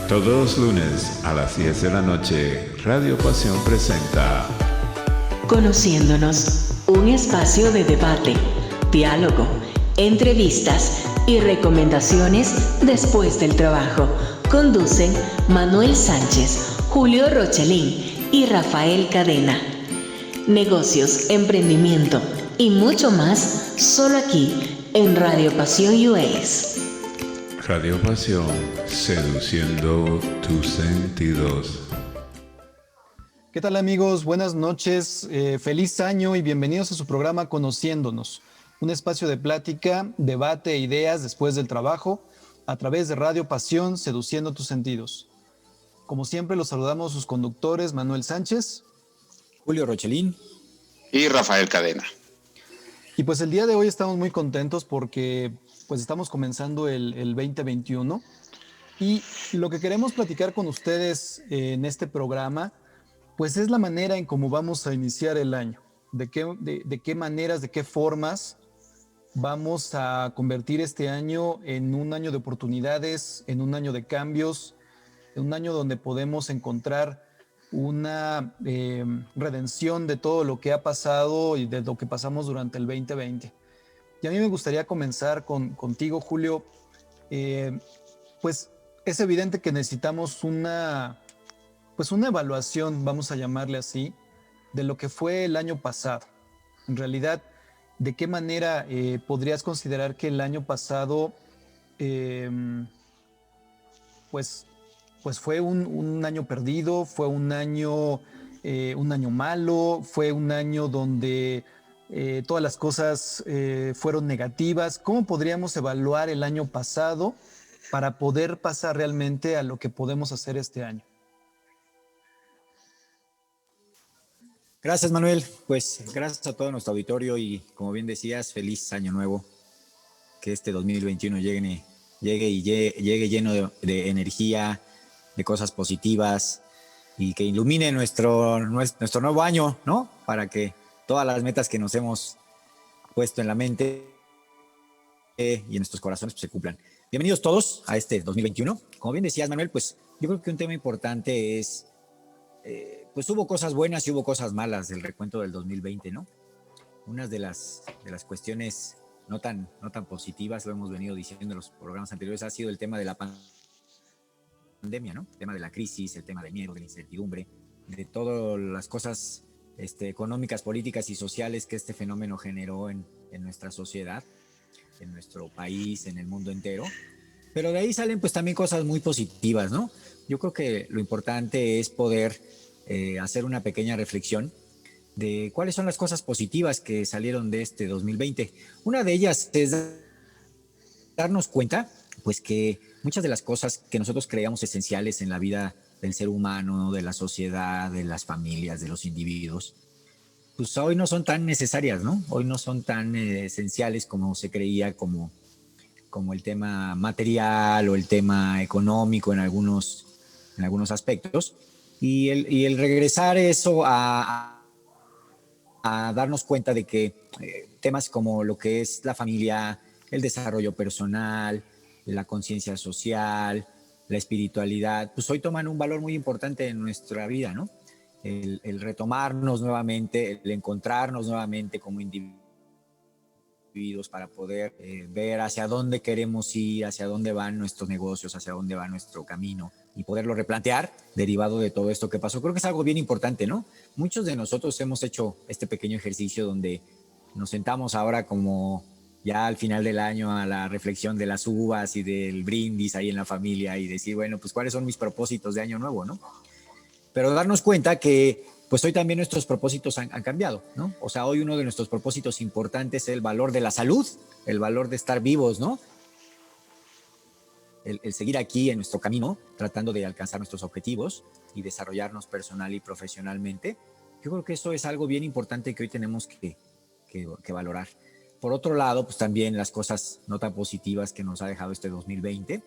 Todos los lunes a las 10 de la noche, Radio Pasión presenta Conociéndonos, un espacio de debate, diálogo, entrevistas y recomendaciones después del trabajo. Conducen Manuel Sánchez, Julio Rochelín y Rafael Cadena. Negocios, emprendimiento y mucho más solo aquí en Radio Pasión US. Radio Pasión, seduciendo tus sentidos. ¿Qué tal, amigos? Buenas noches, feliz año y bienvenidos a su programa Conociéndonos, un espacio de plática, debate e ideas después del trabajo a través de Radio Pasión, seduciendo tus sentidos. Como siempre, los saludamos sus conductores Manuel Sánchez, Julio Rochelín y Rafael Cadena. Y pues el día de hoy estamos muy contentos porque pues estamos comenzando el 2021 y lo que queremos platicar con ustedes en este programa pues es la manera en cómo vamos a iniciar el año, de qué maneras, de qué formas vamos a convertir este año en un año de oportunidades, en un año de cambios, en un año donde podemos encontrar una redención de todo lo que ha pasado y de lo que pasamos durante el 2020. Y a mí me gustaría comenzar contigo, Julio. Pues es evidente que necesitamos una evaluación, vamos a llamarle así, de lo que fue el año pasado. En realidad, ¿de qué manera podrías considerar que el año pasado pues fue un año perdido, fue un año malo, fue un año donde todas las cosas fueron negativas? ¿Cómo podríamos evaluar el año pasado para poder pasar realmente a lo que podemos hacer este año? Gracias, Manuel. Pues gracias a todo nuestro auditorio y, como bien decías, feliz año nuevo. Que este 2021 llegue lleno de energía, de cosas positivas y que ilumine nuestro nuevo año, ¿no? Para que todas las metas que nos hemos puesto en la mente y en nuestros corazones pues, se cumplan. Bienvenidos todos a este 2021. Como bien decías, Manuel, pues yo creo que un tema importante es, pues hubo cosas buenas y hubo cosas malas del recuento del 2020, ¿no? Una de las cuestiones no tan positivas, lo hemos venido diciendo en los programas anteriores, ha sido el tema de la pandemia, ¿no? El tema de la crisis, el tema del miedo, de la incertidumbre, de todas las cosas económicas, políticas y sociales que este fenómeno generó en nuestra sociedad, en nuestro país, en el mundo entero. Pero de ahí salen pues también cosas muy positivas, ¿no? Yo creo que lo importante es poder hacer una pequeña reflexión de cuáles son las cosas positivas que salieron de este 2020. Una de ellas es darnos cuenta pues que muchas de las cosas que nosotros creíamos esenciales en la vida del ser humano, de la sociedad, de las familias, de los individuos, pues hoy no son tan necesarias, ¿no? Hoy no son tan esenciales como se creía, como el tema material o el tema económico en algunos aspectos. Y el regresar eso a darnos cuenta de que temas como lo que es la familia, el desarrollo personal, la conciencia social, la espiritualidad, pues hoy toman un valor muy importante en nuestra vida, ¿no? El retomarnos nuevamente, el encontrarnos nuevamente como individuos para poder ver hacia dónde queremos ir, hacia dónde van nuestros negocios, hacia dónde va nuestro camino y poderlo replantear derivado de todo esto que pasó. Creo que es algo bien importante, ¿no? Muchos de nosotros hemos hecho este pequeño ejercicio donde nos sentamos ahora como ya al final del año a la reflexión de las uvas y del brindis ahí en la familia y decir, bueno, pues cuáles son mis propósitos de año nuevo, ¿no? Pero darnos cuenta que pues hoy también nuestros propósitos han cambiado, ¿no? O sea, hoy uno de nuestros propósitos importantes es el valor de la salud, el valor de estar vivos, ¿no? El seguir aquí en nuestro camino, tratando de alcanzar nuestros objetivos y desarrollarnos personal y profesionalmente. Yo creo que eso es algo bien importante que hoy tenemos que valorar. Por otro lado, pues también las cosas no tan positivas que nos ha dejado este 2020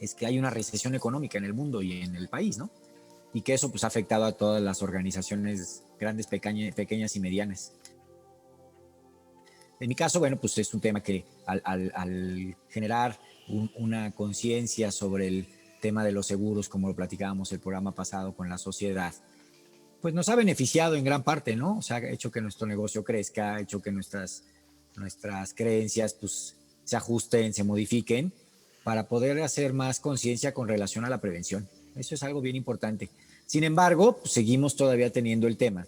es que hay una recesión económica en el mundo y en el país, ¿no? Y que eso pues ha afectado a todas las organizaciones grandes, pequeñas y medianas. En mi caso, bueno, pues es un tema que al generar una conciencia sobre el tema de los seguros, como lo platicábamos el programa pasado con la sociedad, pues nos ha beneficiado en gran parte, ¿no? O sea, ha hecho que nuestro negocio crezca, ha hecho que nuestras creencias pues, se ajusten, se modifiquen, para poder hacer más conciencia con relación a la prevención. Eso es algo bien importante. Sin embargo, pues, seguimos todavía teniendo el tema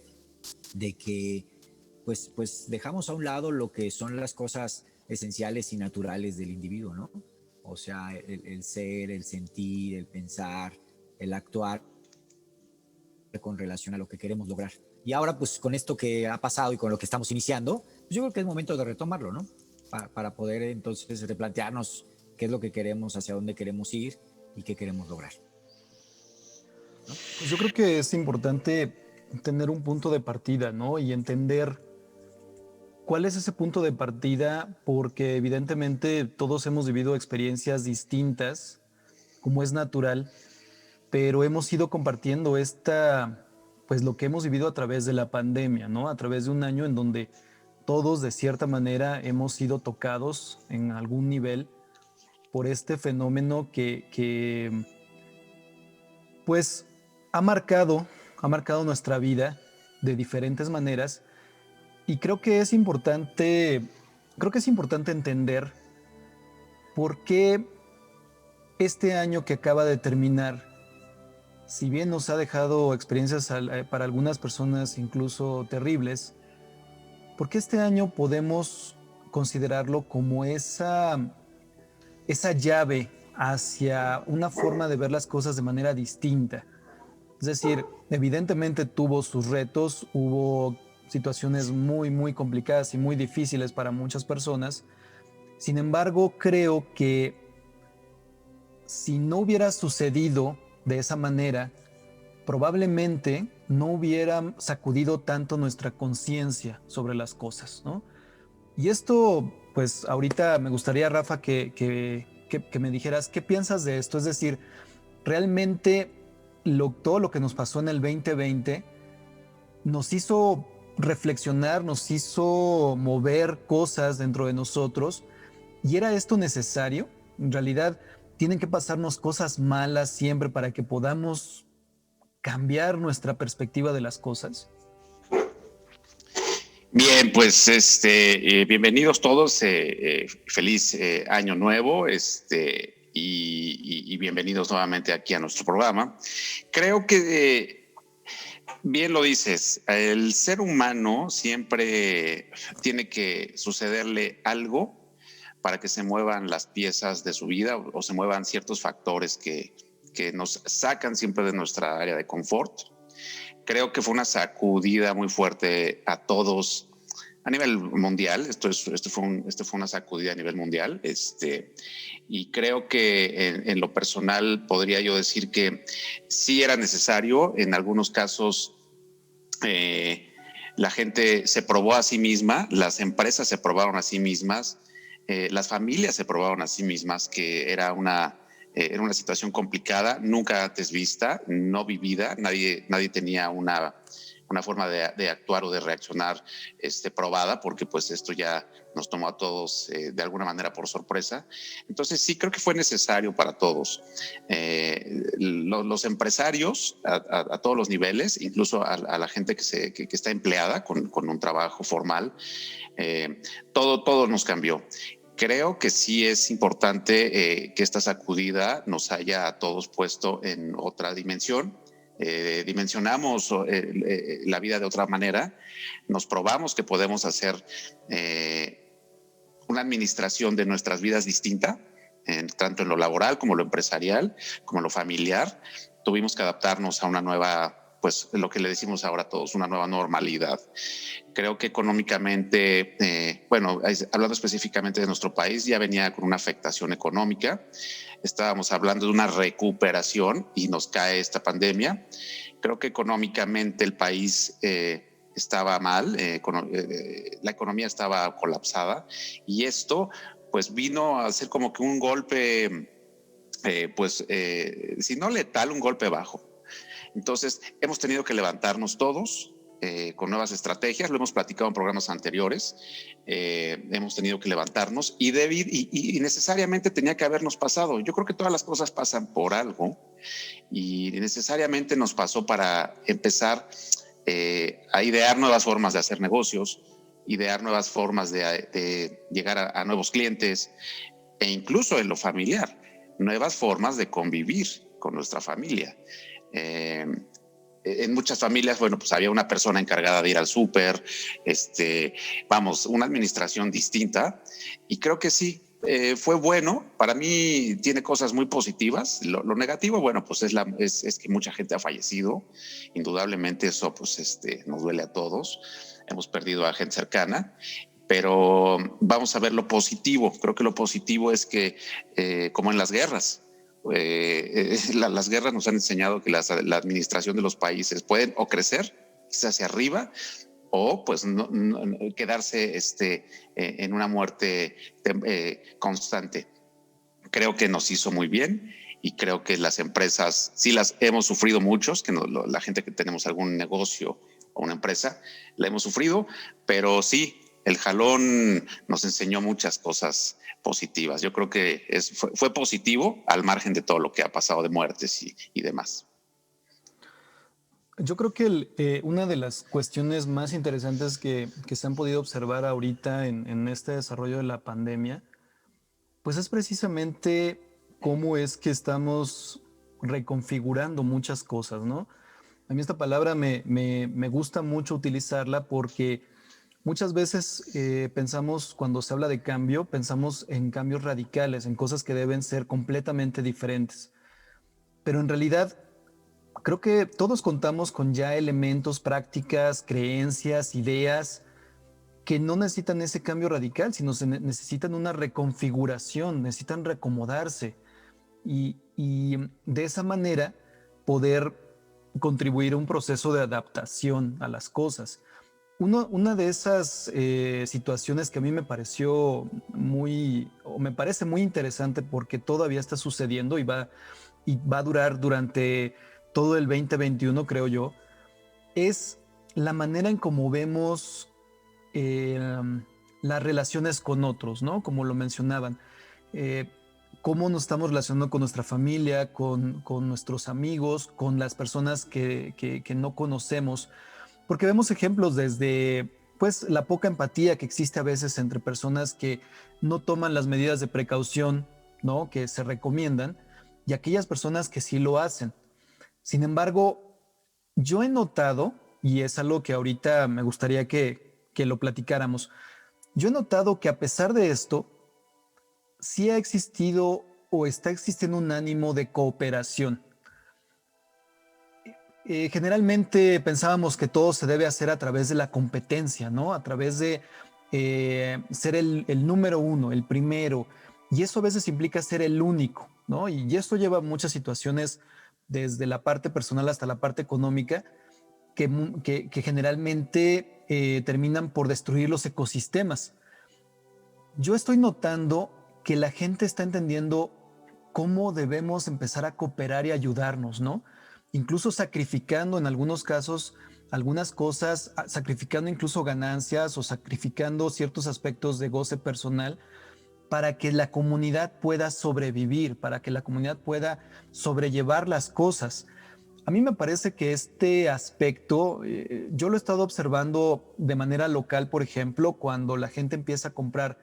de que pues dejamos a un lado lo que son las cosas esenciales y naturales del individuo, ¿no? O sea, el ser, el sentir, el pensar, el actuar con relación a lo que queremos lograr. Y ahora, pues con esto que ha pasado y con lo que estamos iniciando, pues yo creo que es momento de retomarlo, ¿no? Para poder entonces replantearnos qué es lo que queremos, hacia dónde queremos ir y qué queremos lograr. ¿No? Pues yo creo que es importante tener un punto de partida, ¿no? Y entender cuál es ese punto de partida, porque evidentemente todos hemos vivido experiencias distintas, como es natural, pero hemos ido compartiendo pues lo que hemos vivido a través de la pandemia, ¿no? A través de un año en donde todos de cierta manera hemos sido tocados en algún nivel por este fenómeno que pues ha marcado nuestra vida de diferentes maneras, y creo que es importante entender por qué este año que acaba de terminar, si bien nos ha dejado experiencias para algunas personas incluso terribles, ¿por qué este año podemos considerarlo como esa llave hacia una forma de ver las cosas de manera distinta? Es decir, evidentemente tuvo sus retos, hubo situaciones muy, muy complicadas y muy difíciles para muchas personas. Sin embargo, creo que si no hubiera sucedido de esa manera, probablemente no hubiera sacudido tanto nuestra conciencia sobre las cosas, ¿no? Y esto, pues ahorita me gustaría, Rafa, que me dijeras qué piensas de esto. Es decir, realmente todo lo que nos pasó en el 2020 nos hizo reflexionar, nos hizo mover cosas dentro de nosotros. ¿Y era esto necesario? En realidad, ¿tienen que pasarnos cosas malas siempre para que podamos cambiar nuestra perspectiva de las cosas? Bien, pues bienvenidos todos, feliz año nuevo, y bienvenidos nuevamente aquí a nuestro programa. Creo que bien lo dices, el ser humano siempre tiene que sucederle algo para que se muevan las piezas de su vida o se muevan ciertos factores que nos sacan siempre de nuestra área de confort. Creo que fue una sacudida muy fuerte a todos a nivel mundial. Esto fue una sacudida a nivel mundial. Y creo que en lo personal podría yo decir que sí era necesario. En algunos casos la gente se probó a sí misma, las empresas se probaron a sí mismas, las familias se probaron a sí mismas que era una situación complicada, nunca antes vista, no vivida. Nadie tenía una forma de actuar o de reaccionar probada, porque pues esto ya nos tomó a todos de alguna manera por sorpresa. Entonces sí creo que fue necesario para todos. Los empresarios a todos los niveles, incluso a la gente que está empleada con un trabajo formal, todo nos cambió. Creo que sí es importante que esta sacudida nos haya a todos puesto en otra dimensión. Dimensionamos la vida de otra manera, nos probamos que podemos hacer una administración de nuestras vidas distinta, tanto en lo laboral como lo empresarial, como lo familiar. Tuvimos que adaptarnos a una nueva, pues lo que le decimos ahora a todos, una nueva normalidad. Creo que económicamente, hablando específicamente de nuestro país, ya venía con una afectación económica. Estábamos hablando de una recuperación y nos cae esta pandemia. Creo que económicamente el país estaba mal, la economía estaba colapsada, y esto pues vino a ser como que un golpe, si no letal, un golpe bajo. Entonces hemos tenido que levantarnos todos, con nuevas estrategias, lo hemos platicado en programas anteriores, hemos tenido que levantarnos y necesariamente tenía que habernos pasado. Yo creo que todas las cosas pasan por algo y necesariamente nos pasó para empezar a idear nuevas formas de hacer negocios, idear nuevas formas de llegar a nuevos clientes e incluso en lo familiar, nuevas formas de convivir con nuestra familia. En muchas familias, bueno, pues había una persona encargada de ir al súper, una administración distinta, y creo que sí, fue bueno. Para mí tiene cosas muy positivas. Lo negativo, bueno, pues es que mucha gente ha fallecido. Indudablemente eso, pues, nos duele a todos. Hemos perdido a gente cercana, pero vamos a ver lo positivo. Creo que lo positivo es que, como en las guerras, las guerras nos han enseñado que la administración de los países pueden o crecer hacia arriba o pues no quedarse en una muerte constante. Creo que nos hizo muy bien y creo que las empresas sí las hemos sufrido muchos, que la gente que tenemos algún negocio o una empresa la hemos sufrido, pero sí, el jalón nos enseñó muchas cosas positivas. Yo creo que fue positivo al margen de todo lo que ha pasado de muertes y demás. Yo creo que una de las cuestiones más interesantes que se han podido observar ahorita en este desarrollo de la pandemia, pues es precisamente cómo es que estamos reconfigurando muchas cosas, ¿no? A mí esta palabra me gusta mucho utilizarla porque muchas veces pensamos, cuando se habla de cambio, pensamos en cambios radicales, en cosas que deben ser completamente diferentes. Pero en realidad, creo que todos contamos con ya elementos, prácticas, creencias, ideas que no necesitan ese cambio radical, sino necesitan una reconfiguración, necesitan reacomodarse y de esa manera poder contribuir a un proceso de adaptación a las cosas. Una de esas situaciones que a mí me parece muy interesante porque todavía está sucediendo y va a durar durante todo el 2021, creo yo, es la manera en cómo vemos las relaciones con otros, ¿no? Como lo mencionaban, cómo nos estamos relacionando con nuestra familia, con nuestros amigos, con las personas que no conocemos. Porque vemos ejemplos desde pues, la poca empatía que existe a veces entre personas que no toman las medidas de precaución, ¿no?, que se recomiendan, y aquellas personas que sí lo hacen. Sin embargo, yo he notado, y es algo que ahorita me gustaría que lo platicáramos, yo he notado que a pesar de esto, sí ha existido o está existiendo un ánimo de cooperación. Generalmente pensábamos que todo se debe hacer a través de la competencia, ¿no? A través de ser el número uno, el primero. Y eso a veces implica ser el único, ¿no? Y esto lleva a muchas situaciones, desde la parte personal hasta la parte económica, que generalmente terminan por destruir los ecosistemas. Yo estoy notando que la gente está entendiendo cómo debemos empezar a cooperar y ayudarnos, ¿no? Incluso sacrificando en algunos casos algunas cosas, sacrificando incluso ganancias o sacrificando ciertos aspectos de goce personal para que la comunidad pueda sobrevivir, para que la comunidad pueda sobrellevar las cosas. A mí me parece que este aspecto, yo lo he estado observando de manera local, por ejemplo, cuando la gente empieza a comprar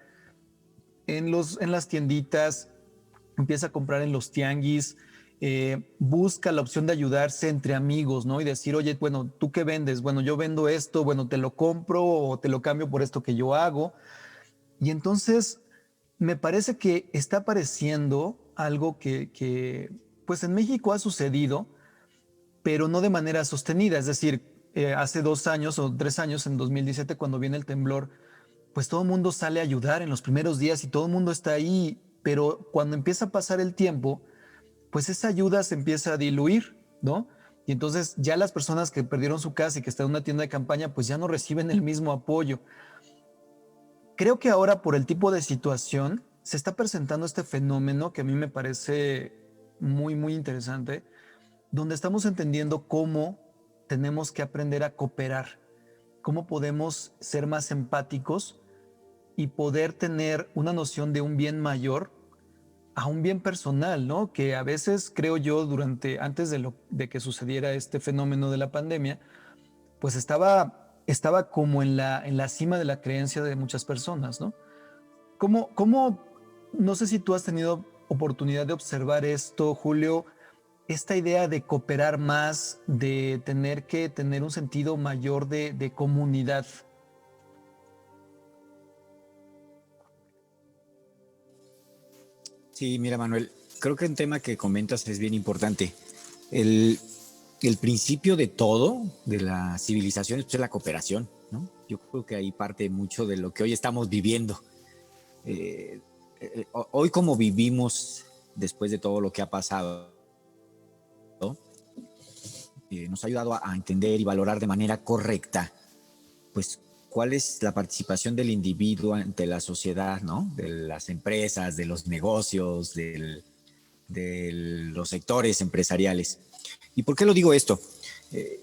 en las tienditas, empieza a comprar en los tianguis, busca la opción de ayudarse entre amigos, ¿no? Y decir, oye, bueno, ¿tú qué vendes? Bueno, yo vendo esto, bueno, te lo compro o te lo cambio por esto que yo hago. Y entonces me parece que está apareciendo algo que pues en México ha sucedido, pero no de manera sostenida. Es decir, hace 2 años o 3 años, en 2017, cuando viene el temblor, pues todo el mundo sale a ayudar en los primeros días y todo el mundo está ahí, pero cuando empieza a pasar el tiempo, pues esa ayuda se empieza a diluir, ¿no? Y entonces ya las personas que perdieron su casa y que están en una tienda de campaña, pues ya no reciben el mismo apoyo. Creo que ahora, por el tipo de situación, se está presentando este fenómeno que a mí me parece muy, muy interesante, donde estamos entendiendo cómo tenemos que aprender a cooperar, cómo podemos ser más empáticos y poder tener una noción de un bien mayor a un bien personal, ¿no? Que a veces creo yo antes de que sucediera este fenómeno de la pandemia, pues estaba como en la cima de la creencia de muchas personas, ¿no? No sé si tú has tenido oportunidad de observar esto, Julio, esta idea de cooperar más, de tener que tener un sentido mayor de comunidad. Sí, mira, Manuel, creo que un tema que comentas es bien importante. El, el principio de todo, de la civilización, pues, es la cooperación, ¿no? Yo creo que ahí parte mucho de lo que hoy estamos viviendo. Hoy como vivimos después de todo lo que ha pasado, ¿no? Nos ha ayudado a entender y valorar de manera correcta, pues, cuál es la participación del individuo ante la sociedad, ¿no? De las empresas, de los negocios, de los sectores empresariales. ¿Y por qué lo digo esto?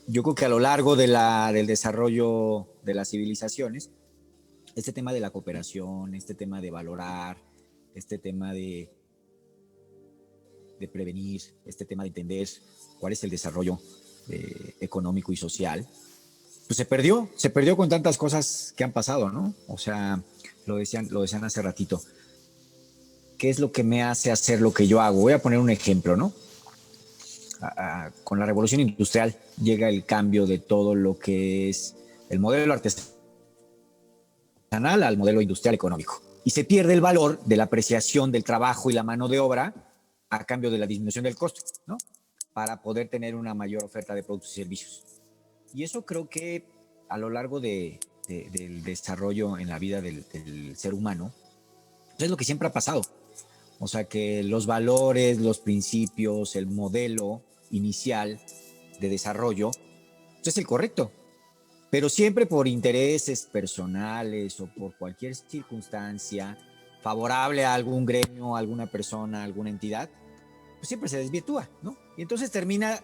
Yo creo que a lo largo del desarrollo de las civilizaciones, este tema de la cooperación, este tema de valorar, este tema de prevenir, este tema de entender cuál es el desarrollo económico y social, pues se perdió con tantas cosas que han pasado, ¿no? O sea, lo decían hace ratito. ¿Qué es lo que me hace hacer lo que yo hago? Voy a poner un ejemplo, ¿no? Con la revolución industrial llega el cambio de todo lo que es el modelo artesanal al modelo industrial económico. Y se pierde el valor de la apreciación del trabajo y la mano de obra a cambio de la disminución del costo, ¿no? Para poder tener una mayor oferta de productos y servicios. Y eso creo que a lo largo del desarrollo en la vida del ser humano, es lo que siempre ha pasado. O sea que los valores, los principios, el modelo inicial de desarrollo, pues es el correcto. Pero siempre por intereses personales o por cualquier circunstancia favorable a algún gremio, a alguna persona, a alguna entidad, pues siempre se desvirtúa, ¿no? Y entonces termina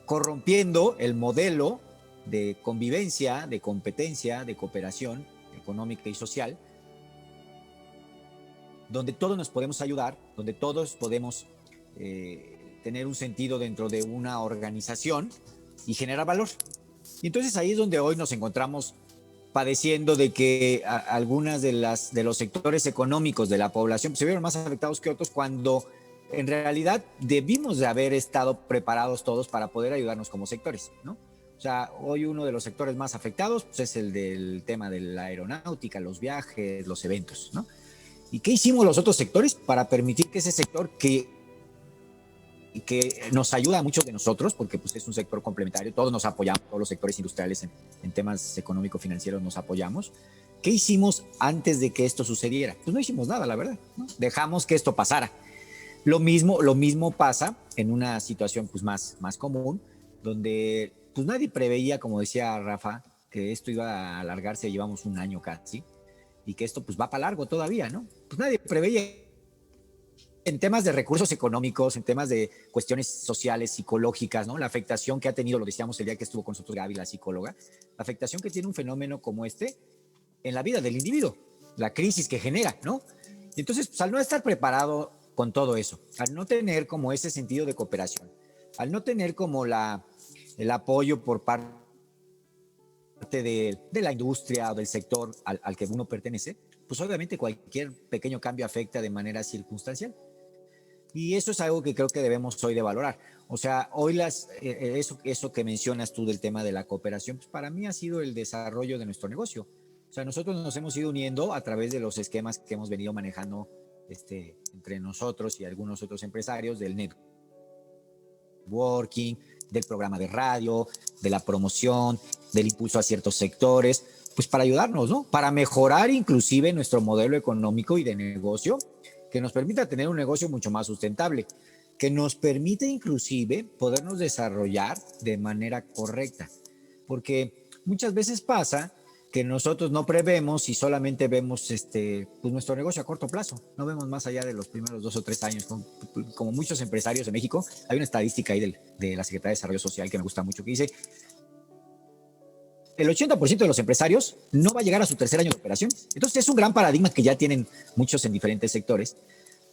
corrompiendo el modelo de convivencia, de competencia, de cooperación económica y social, donde todos nos podemos ayudar, donde todos podemos tener un sentido dentro de una organización y generar valor. Y entonces ahí es donde hoy nos encontramos padeciendo de que algunas de los sectores económicos de la población se vieron más afectados que otros, cuando en realidad debimos de haber estado preparados todos para poder ayudarnos como sectores, ¿no? O sea, hoy uno de los sectores más afectados pues, es el del tema de la aeronáutica, los viajes, los eventos, ¿no? ¿Y qué hicimos los otros sectores para permitir que ese sector que nos ayuda a muchos de nosotros, porque pues, es un sector complementario, todos nos apoyamos, todos los sectores industriales en temas económico-financieros nos apoyamos? ¿Qué hicimos antes de que esto sucediera? Pues no hicimos nada, la verdad, ¿no? Dejamos que esto pasara. Lo mismo pasa en una situación pues, más común, donde pues, nadie preveía, como decía Rafa, que esto iba a alargarse, llevamos un año casi, y que esto pues, va para largo todavía, ¿no? Pues nadie preveía en temas de recursos económicos, en temas de cuestiones sociales, psicológicas, ¿no? La afectación que ha tenido, lo decíamos el día que estuvo con nosotros Gaby, la psicóloga, la afectación que tiene un fenómeno como este en la vida del individuo, la crisis que genera, ¿no? Y entonces, pues, al no estar preparado con todo eso, al no tener como ese sentido de cooperación, al no tener como el apoyo por parte de la industria o del sector al que uno pertenece, pues obviamente cualquier pequeño cambio afecta de manera circunstancial. Y eso es algo que creo que debemos hoy de valorar. O sea, hoy eso que mencionas tú del tema de la cooperación, pues para mí ha sido el desarrollo de nuestro negocio. O sea, nosotros nos hemos ido uniendo a través de los esquemas que hemos venido manejando entre nosotros y algunos otros empresarios del networking, del programa de radio, de la promoción, del impulso a ciertos sectores, pues para ayudarnos, ¿no? Para mejorar inclusive nuestro modelo económico y de negocio, que nos permita tener un negocio mucho más sustentable, que nos permite inclusive podernos desarrollar de manera correcta. Porque muchas veces pasa que nosotros no prevemos y solamente vemos pues nuestro negocio a corto plazo, no vemos más allá de los primeros 2 o 3 años. Como muchos empresarios en México, hay una estadística ahí de la Secretaría de Desarrollo Social que me gusta mucho, que dice el 80% de los empresarios no va a llegar a su tercer año de operaciones. Entonces es un gran paradigma que ya tienen muchos en diferentes sectores,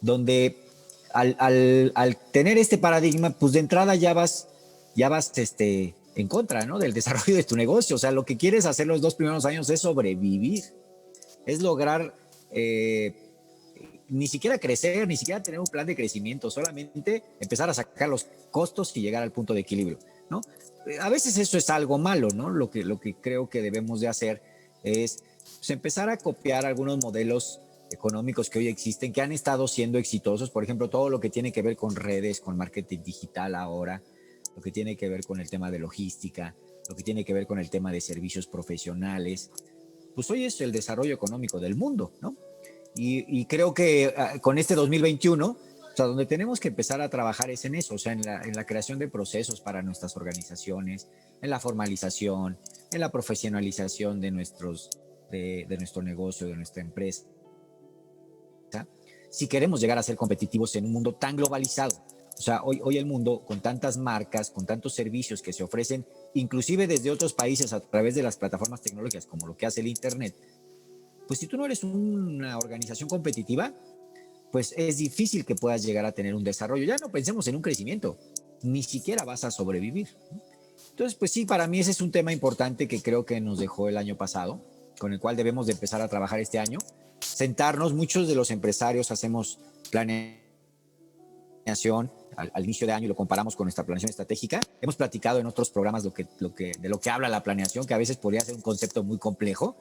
donde al tener este paradigma, pues de entrada ya vas en contra, ¿no?, del desarrollo de tu negocio. O sea, lo que quieres hacer los 2 primeros años es sobrevivir, es lograr ni siquiera crecer, ni siquiera tener un plan de crecimiento, solamente empezar a sacar los costos y llegar al punto de equilibrio, ¿no? A veces eso es algo malo, ¿no? Lo que creo que debemos de hacer es pues, empezar a copiar algunos modelos económicos que hoy existen, que han estado siendo exitosos. Por ejemplo, todo lo que tiene que ver con redes, con marketing digital ahora, lo que tiene que ver con el tema de logística, lo que tiene que ver con el tema de servicios profesionales. Pues hoy es el desarrollo económico del mundo, ¿no? Y creo que con este 2021, o sea, donde tenemos que empezar a trabajar es en eso, o sea, en la creación de procesos para nuestras organizaciones, en la formalización, en la profesionalización de nuestro negocio, de nuestra empresa. Si queremos llegar a ser competitivos en un mundo tan globalizado, o sea, hoy el mundo con tantas marcas, con tantos servicios que se ofrecen, inclusive desde otros países a través de las plataformas tecnológicas, como lo que hace el Internet, pues si tú no eres una organización competitiva, pues es difícil que puedas llegar a tener un desarrollo. Ya no pensemos en un crecimiento, ni siquiera vas a sobrevivir. Entonces, pues sí, para mí ese es un tema importante que creo que nos dejó el año pasado, con el cual debemos de empezar a trabajar este año. Sentarnos, muchos de los empresarios hacemos planeación al inicio de año y lo comparamos con nuestra planeación estratégica. Hemos platicado en otros programas de lo que habla la planeación, que a veces podría ser un concepto muy complejo,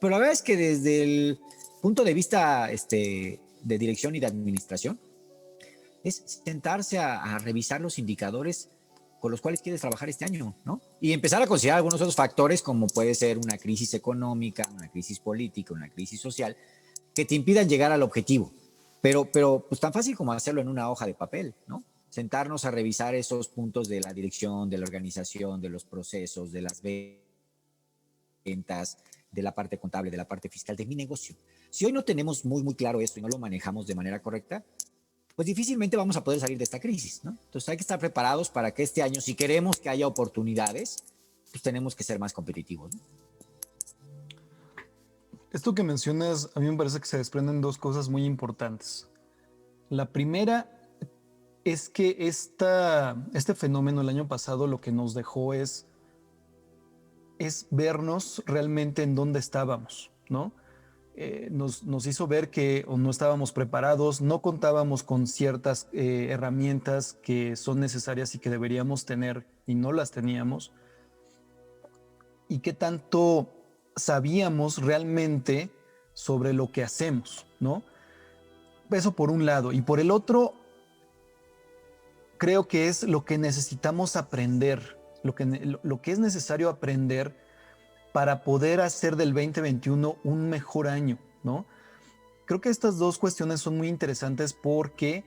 pero la verdad es que desde el punto de vista de dirección y de administración, es sentarse a revisar los indicadores con los cuales quieres trabajar este año, ¿no? Y empezar a considerar algunos otros factores, como puede ser una crisis económica, una crisis política, una crisis social, que te impidan llegar al objetivo. Pero pues tan fácil como hacerlo en una hoja de papel, ¿no? Sentarnos a revisar esos puntos de la dirección, de la organización, de los procesos, de las ventas, de la parte contable, de la parte fiscal, de mi negocio. Si hoy no tenemos muy claro esto y no lo manejamos de manera correcta, pues difícilmente vamos a poder salir de esta crisis, ¿no? Entonces hay que estar preparados para que este año, si queremos que haya oportunidades, pues tenemos que ser más competitivos, ¿no? Esto que mencionas, a mí me parece que se desprenden 2 cosas muy importantes. La primera es que este fenómeno el año pasado lo que nos dejó es vernos realmente en dónde estábamos, ¿no? Nos hizo ver que o no estábamos preparados, no contábamos con ciertas herramientas que son necesarias y que deberíamos tener y no las teníamos, y qué tanto sabíamos realmente sobre lo que hacemos, ¿no? Eso por un lado. Y por el otro, creo que es lo que necesitamos aprender, lo que es necesario aprender para poder hacer del 2021 un mejor año, ¿no? Creo que estas 2 cuestiones son muy interesantes porque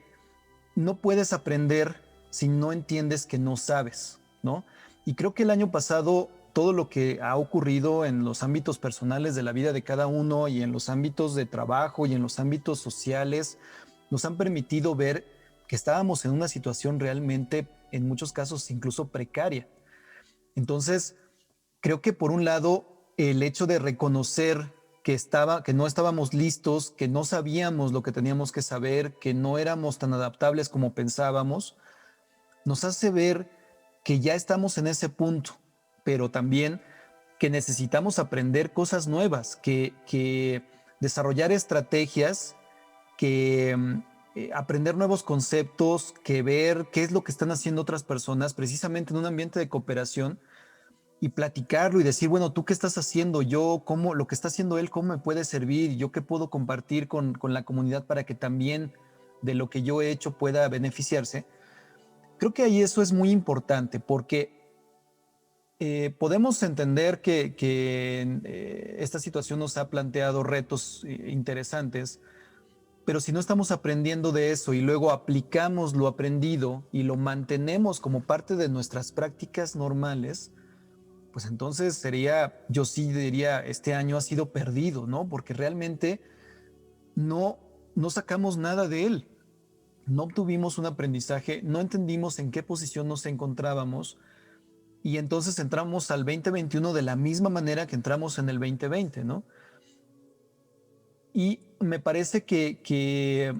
no puedes aprender si no entiendes que no sabes, ¿no? Y creo que el año pasado todo lo que ha ocurrido en los ámbitos personales de la vida de cada uno y en los ámbitos de trabajo y en los ámbitos sociales nos han permitido ver que estábamos en una situación realmente, en muchos casos, incluso precaria. Entonces, creo que por un lado, el hecho de reconocer que no estábamos listos, que no sabíamos lo que teníamos que saber, que no éramos tan adaptables como pensábamos, nos hace ver que ya estamos en ese punto, pero también que necesitamos aprender cosas nuevas, que desarrollar estrategias, que aprender nuevos conceptos, que ver qué es lo que están haciendo otras personas, precisamente en un ambiente de cooperación, y platicarlo y decir, bueno, ¿tú qué estás haciendo? Yo, ¿cómo lo que está haciendo él, cómo me puede servir? ¿Yo qué puedo compartir con la comunidad para que también de lo que yo he hecho pueda beneficiarse? Creo que ahí eso es muy importante porque podemos entender que esta situación nos ha planteado retos interesantes, pero si no estamos aprendiendo de eso y luego aplicamos lo aprendido y lo mantenemos como parte de nuestras prácticas normales, pues entonces yo sí diría, este año ha sido perdido, ¿no? Porque realmente no sacamos nada de él. No obtuvimos un aprendizaje, no entendimos en qué posición nos encontrábamos y entonces entramos al 2021 de la misma manera que entramos en el 2020, ¿no? Y me parece que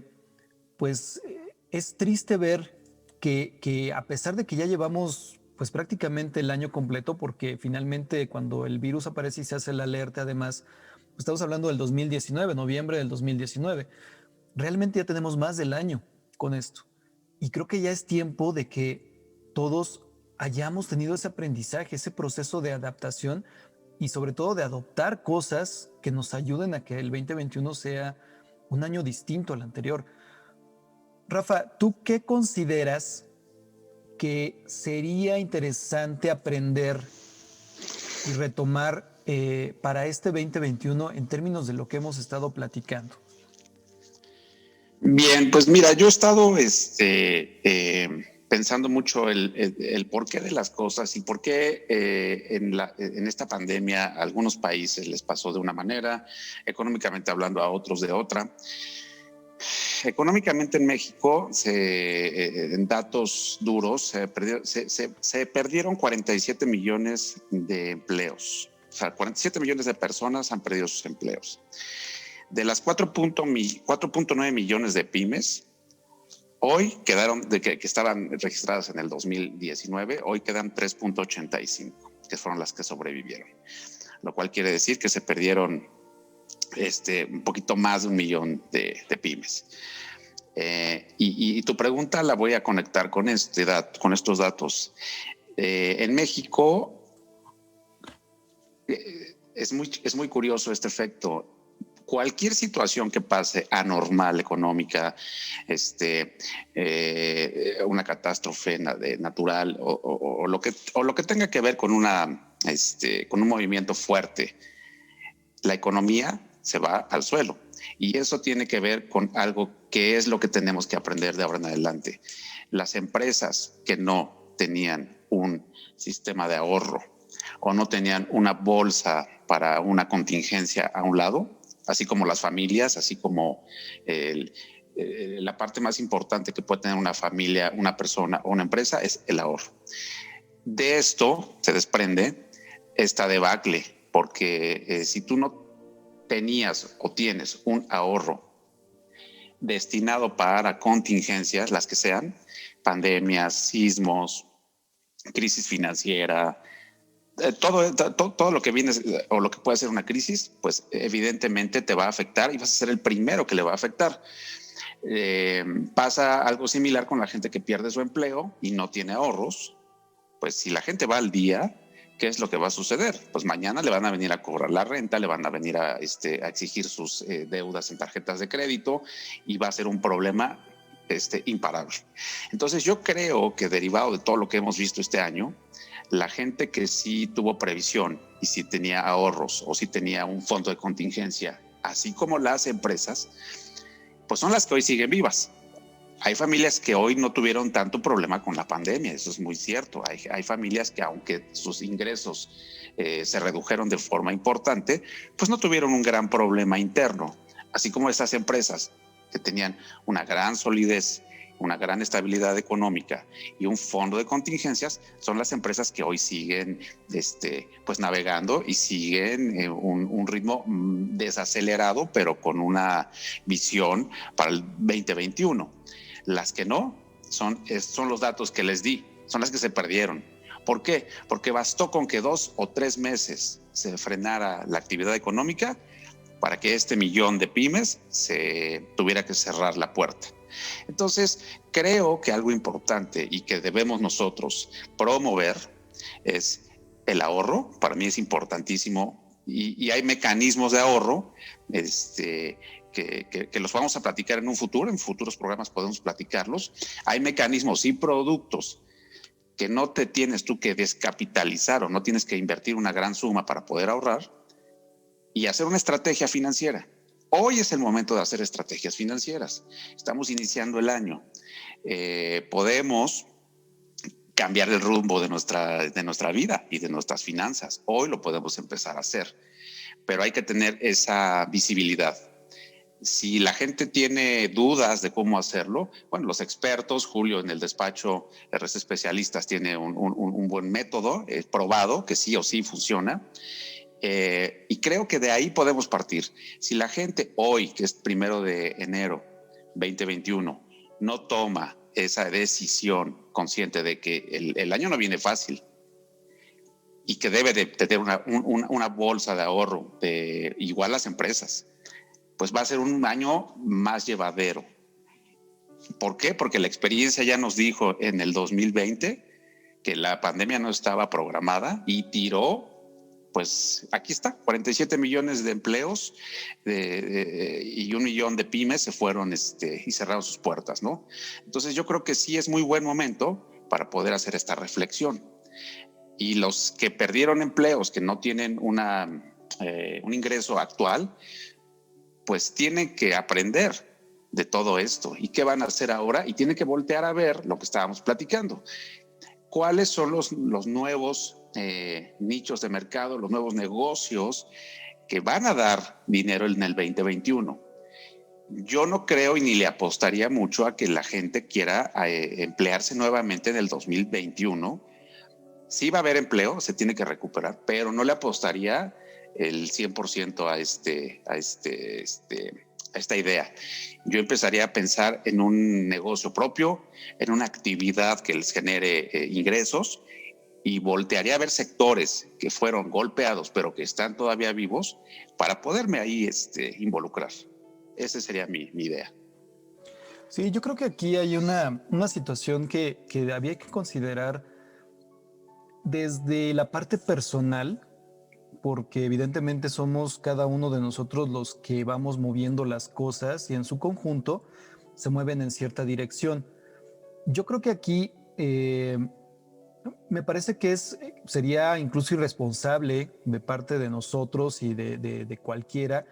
pues es triste ver que a pesar de que ya llevamos pues prácticamente el año completo, porque finalmente cuando el virus aparece y se hace la alerta, además, pues estamos hablando del 2019, noviembre del 2019, realmente ya tenemos más del año con esto. Y creo que ya es tiempo de que todos hayamos tenido ese aprendizaje, ese proceso de adaptación y sobre todo de adoptar cosas que nos ayuden a que el 2021 sea un año distinto al anterior. Rafa, ¿tú qué consideras que sería interesante aprender y retomar para este 2021 en términos de lo que hemos estado platicando? Bien, pues mira, yo he estado pensando mucho el porqué de las cosas y por qué en esta pandemia a algunos países les pasó de una manera, económicamente hablando a otros de otra. Económicamente en México, en datos duros, se perdieron 47 millones de empleos. O sea, 47 millones de personas han perdido sus empleos. De las 4.9 millones de pymes, hoy quedaron, que estaban registradas en el 2019, hoy quedan 3.85, que fueron las que sobrevivieron. Lo cual quiere decir que se perdieron un poquito más de 1 millón de pymes. Y tu pregunta la voy a conectar con estos datos. En México es muy curioso este efecto. Cualquier situación que pase anormal económica, una catástrofe natural o lo que tenga que ver con un movimiento fuerte, la economía se va al suelo. Y eso tiene que ver con algo que es lo que tenemos que aprender de ahora en adelante. Las empresas que no tenían un sistema de ahorro o no tenían una bolsa para una contingencia a un lado, así como las familias, así como la parte más importante que puede tener una familia, una persona o una empresa es el ahorro. De esto se desprende esta debacle, porque si tú no tenías o tienes un ahorro destinado para contingencias, las que sean, pandemias, sismos, crisis financiera, todo lo que viene o lo que puede ser una crisis, pues evidentemente te va a afectar y vas a ser el primero que le va a afectar. Pasa algo similar con la gente que pierde su empleo y no tiene ahorros. Pues si la gente va al día, ¿qué es lo que va a suceder? Pues mañana le van a venir a cobrar la renta, le van a venir a exigir sus deudas en tarjetas de crédito y va a ser un problema imparable. Entonces yo creo que derivado de todo lo que hemos visto este año, la gente que sí tuvo previsión y sí tenía ahorros o sí tenía un fondo de contingencia, así como las empresas, pues son las que hoy siguen vivas. Hay familias que hoy no tuvieron tanto problema con la pandemia, eso es muy cierto. Hay familias que aunque sus ingresos se redujeron de forma importante, pues no tuvieron un gran problema interno. Así como esas empresas que tenían una gran solidez, una gran estabilidad económica y un fondo de contingencias, son las empresas que hoy siguen pues navegando y siguen un ritmo desacelerado, pero con una visión para el 2021. Las que no, son los datos que les di, son las que se perdieron. ¿Por qué? Porque bastó con que 2 o 3 meses se frenara la actividad económica para que 1 millón de pymes se tuviera que cerrar la puerta. Entonces, creo que algo importante y que debemos nosotros promover es el ahorro. Para mí es importantísimo y hay mecanismos de ahorro que los vamos a platicar en futuros programas podemos platicarlos. Hay mecanismos y productos que no te tienes tú que descapitalizar o no tienes que invertir una gran suma para poder ahorrar y hacer una estrategia financiera. Hoy es el momento de hacer estrategias financieras. Estamos iniciando el año. Podemos cambiar el rumbo de nuestra vida y de nuestras finanzas. Hoy lo podemos empezar a hacer, pero hay que tener esa visibilidad. Si la gente tiene dudas de cómo hacerlo, bueno, los expertos, Julio en el despacho RC Especialistas tiene un buen método probado que sí o sí funciona. Y creo que de ahí podemos partir. Si la gente hoy, que es 1 de enero 2021, no toma esa decisión consciente de que el año no viene fácil y que debe de tener una bolsa de ahorro, igual las empresas, pues va a ser un año más llevadero. ¿Por qué? Porque la experiencia ya nos dijo en el 2020 que la pandemia no estaba programada y tiró, pues aquí está, 47 millones de empleos y 1 millón de pymes se fueron y cerraron sus puertas, ¿no? Entonces yo creo que sí es muy buen momento para poder hacer esta reflexión. Y los que perdieron empleos, que no tienen un ingreso actual, pues tienen que aprender de todo esto. ¿Y qué van a hacer ahora? Y tienen que voltear a ver lo que estábamos platicando. ¿Cuáles son los nuevos nichos de mercado, los nuevos negocios que van a dar dinero en el 2021? Yo no creo y ni le apostaría mucho a que la gente quiera emplearse nuevamente en el 2021. Sí va a haber empleo, se tiene que recuperar, pero no le apostaría el 100% a esta idea. Yo empezaría a pensar en un negocio propio, en una actividad que les genere ingresos, y voltearía a ver sectores que fueron golpeados pero que están todavía vivos para poderme ahí involucrar. Esa sería mi idea. Sí, yo creo que aquí hay una situación que había que considerar desde la parte personal, porque evidentemente somos cada uno de nosotros los que vamos moviendo las cosas y en su conjunto se mueven en cierta dirección. Yo creo que aquí me parece que sería incluso irresponsable de parte de nosotros y de cualquiera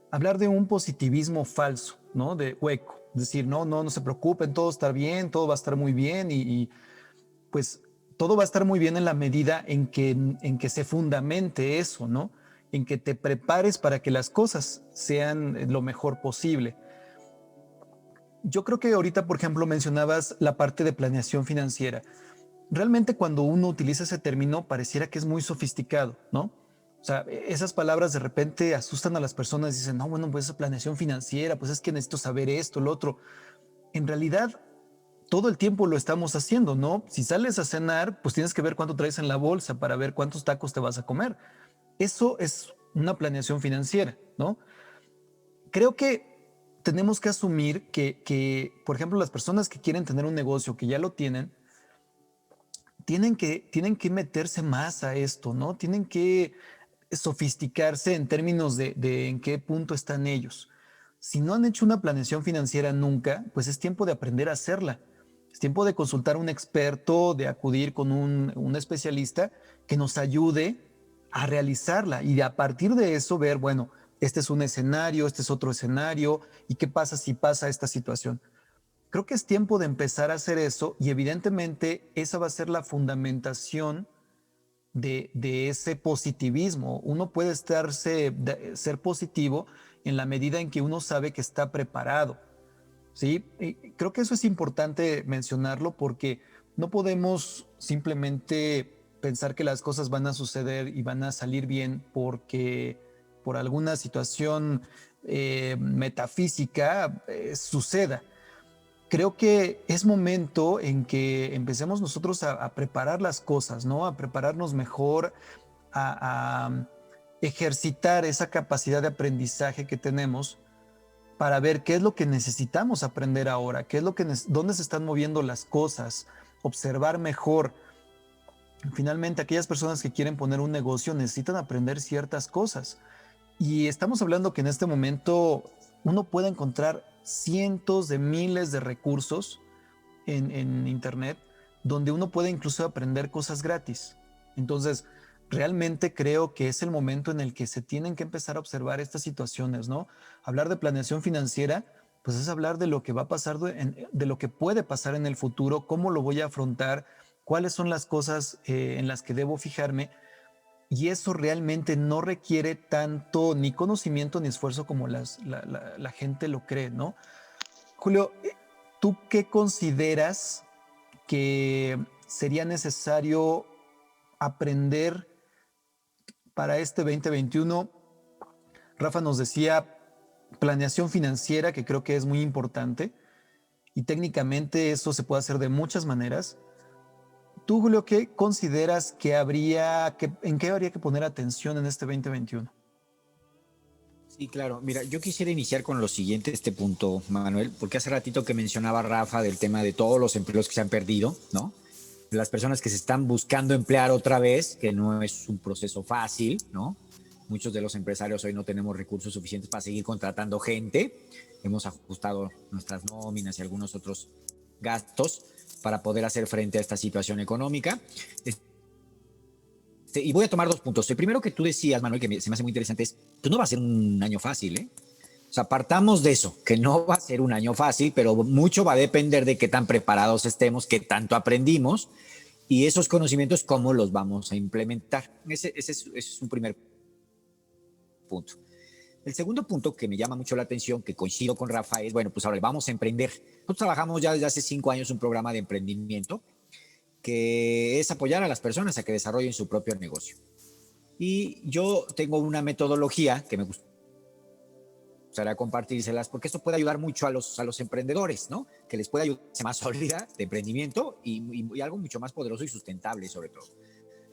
hablar de un positivismo falso, ¿no? De hueco. Es decir, no se preocupen, todo está bien, todo va a estar muy bien y pues todo va a estar muy bien en la medida en que se fundamente eso, ¿no? En que te prepares para que las cosas sean lo mejor posible. Yo creo que ahorita, por ejemplo, mencionabas la parte de planeación financiera. Realmente cuando uno utiliza ese término pareciera que es muy sofisticado, ¿no? O sea, esas palabras de repente asustan a las personas y dicen, no, bueno, pues esa planeación financiera, pues es que necesito saber esto, lo otro. En realidad, todo el tiempo lo estamos haciendo, ¿no? Si sales a cenar, pues tienes que ver cuánto traes en la bolsa para ver cuántos tacos te vas a comer. Eso es una planeación financiera, ¿no? Creo que tenemos que asumir por ejemplo, las personas que quieren tener un negocio, que ya lo tienen que meterse más a esto, ¿no? Tienen que sofisticarse en términos de en qué punto están ellos. Si no han hecho una planeación financiera nunca, pues es tiempo de aprender a hacerla. Es tiempo de consultar a un experto, de acudir con un especialista que nos ayude a realizarla y a partir de eso ver, bueno, este es un escenario, este es otro escenario, y qué pasa si pasa esta situación. Creo que es tiempo de empezar a hacer eso y evidentemente esa va a ser la fundamentación de ese positivismo. Uno puede ser positivo en la medida en que uno sabe que está preparado. ¿Sí? Y creo que eso es importante mencionarlo porque no podemos simplemente pensar que las cosas van a suceder y van a salir bien porque por alguna situación metafísica suceda. Creo que es momento en que empecemos nosotros a preparar las cosas, ¿no? A prepararnos mejor, a ejercitar esa capacidad de aprendizaje que tenemos para ver qué es lo que necesitamos aprender ahora, dónde se están moviendo las cosas, observar mejor. Finalmente, aquellas personas que quieren poner un negocio necesitan aprender ciertas cosas. Y estamos hablando que en este momento uno puede encontrar cientos de miles de recursos en Internet donde uno puede incluso aprender cosas gratis. Entonces, realmente creo que es el momento en el que se tienen que empezar a observar estas situaciones, ¿no? Hablar de planeación financiera, pues es hablar de lo que va a pasar, de lo que puede pasar en el futuro, cómo lo voy a afrontar, cuáles son las cosas en las que debo fijarme. y eso realmente no requiere tanto ni conocimiento ni esfuerzo como la gente lo cree, ¿no? Julio, ¿tú qué consideras que sería necesario aprender para este 2021? Rafa nos decía planeación financiera, que creo que es muy importante, y técnicamente eso se puede hacer de muchas maneras. Tú, Julio, ¿qué consideras que en qué habría que poner atención en este 2021? Sí, claro. Mira, yo quisiera iniciar con lo siguiente, este punto, Manuel, porque hace ratito que mencionaba Rafa del tema de todos los empleos que se han perdido, ¿no? De las personas que se están buscando emplear otra vez, que no es un proceso fácil, ¿no? Muchos de los empresarios hoy no tenemos recursos suficientes para seguir contratando gente. Hemos ajustado nuestras nóminas y algunos otros gastos para poder hacer frente a esta situación económica. Y voy a tomar 2 puntos. El primero que tú decías, Manuel, que se me hace muy interesante, es, pues no va a ser un año fácil, ¿eh? O sea, partamos de eso, que no va a ser un año fácil, pero mucho va a depender de qué tan preparados estemos, qué tanto aprendimos y esos conocimientos, cómo los vamos a implementar. Ese es un primer punto. El segundo punto que me llama mucho la atención, que coincido con Rafa, es, bueno, pues ahora vamos a emprender. Nosotros trabajamos ya desde hace 5 años un programa de emprendimiento que es apoyar a las personas a que desarrollen su propio negocio. Y yo tengo una metodología que me gustaría compartírselas porque esto puede ayudar mucho a los emprendedores, ¿no? Que les puede ayudar a ser más sólida de emprendimiento y algo mucho más poderoso y sustentable sobre todo.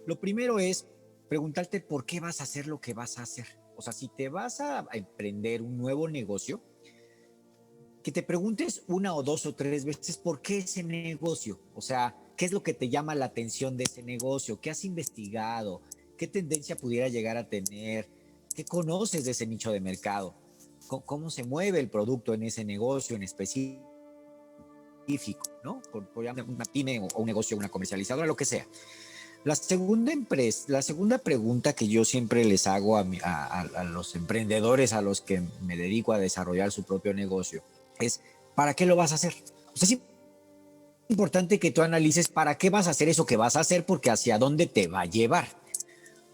Lo primero es preguntarte por qué vas a hacer lo que vas a hacer. O sea, si te vas a emprender un nuevo negocio, que te preguntes 1 o 2 o 3 veces por qué ese negocio. O sea, ¿qué es lo que te llama la atención de ese negocio? ¿Qué has investigado? ¿Qué tendencia pudiera llegar a tener? ¿Qué conoces de ese nicho de mercado? ¿Cómo se mueve el producto en ese negocio en específico? ¿No? Por una pyme o un negocio, una comercializadora, lo que sea. La segunda pregunta que yo siempre les hago a los emprendedores a los que me dedico a desarrollar su propio negocio es, ¿para qué lo vas a hacer? O sea, es importante que tú analices para qué vas a hacer eso que vas a hacer, porque hacia dónde te va a llevar.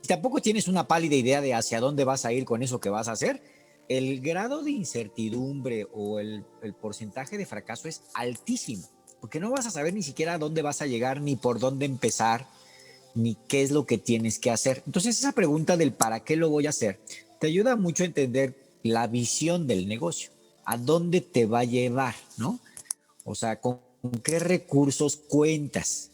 Si tampoco tienes una pálida idea de hacia dónde vas a ir con eso que vas a hacer, el grado de incertidumbre o el porcentaje de fracaso es altísimo, porque no vas a saber ni siquiera a dónde vas a llegar, ni por dónde empezar, ni qué es lo que tienes que hacer. Entonces, esa pregunta del ¿para qué lo voy a hacer? Te ayuda mucho a entender la visión del negocio, a dónde te va a llevar, ¿no? O sea, con qué recursos cuentas.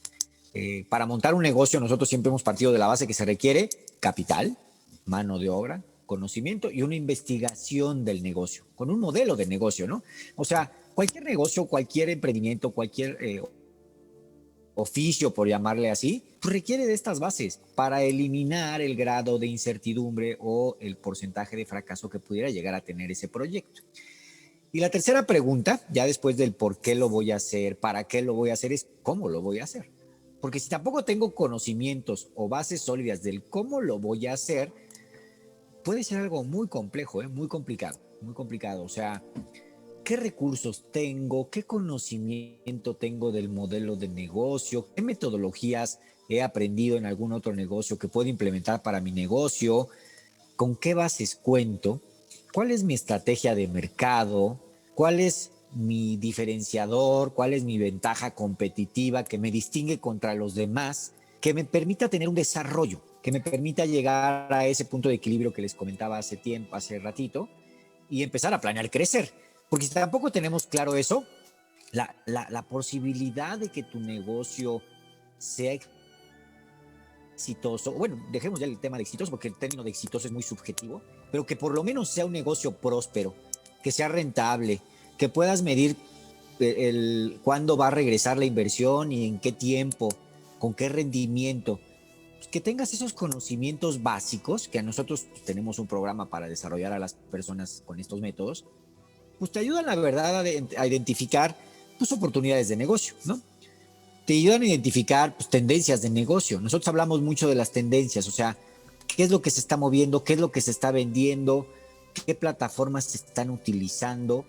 Para montar un negocio, nosotros siempre hemos partido de la base que se requiere capital, mano de obra, conocimiento y una investigación del negocio, con un modelo de negocio, ¿no? O sea, cualquier negocio, cualquier emprendimiento, cualquier oficio, por llamarle así, pues requiere de estas bases para eliminar el grado de incertidumbre o el porcentaje de fracaso que pudiera llegar a tener ese proyecto. Y la tercera pregunta, ya después del por qué lo voy a hacer, para qué lo voy a hacer, es cómo lo voy a hacer. Porque si tampoco tengo conocimientos o bases sólidas del cómo lo voy a hacer, puede ser algo muy complejo, muy complicado, muy complicado. O sea, ¿qué recursos tengo? ¿Qué conocimiento tengo del modelo de negocio? ¿Qué metodologías he aprendido en algún otro negocio que puedo implementar para mi negocio? ¿Con qué bases cuento? ¿Cuál es mi estrategia de mercado? ¿Cuál es mi diferenciador? ¿Cuál es mi ventaja competitiva que me distingue contra los demás? Que me permita tener un desarrollo, que me permita llegar a ese punto de equilibrio que les comentaba hace ratito, y empezar a planear crecer. Porque si tampoco tenemos claro eso, la posibilidad de que tu negocio sea exitoso, bueno, dejemos ya el tema de exitoso porque el término de exitoso es muy subjetivo, pero que por lo menos sea un negocio próspero, que sea rentable, que puedas medir cuándo va a regresar la inversión y en qué tiempo, con qué rendimiento. Pues que tengas esos conocimientos básicos, que a nosotros tenemos un programa para desarrollar a las personas con estos métodos, pues te ayudan la verdad a identificar pues, oportunidades de negocio, ¿no? Te ayudan a identificar pues, tendencias de negocio. Nosotros hablamos mucho de las tendencias, o sea, qué es lo que se está moviendo, qué es lo que se está vendiendo, qué plataformas se están utilizando.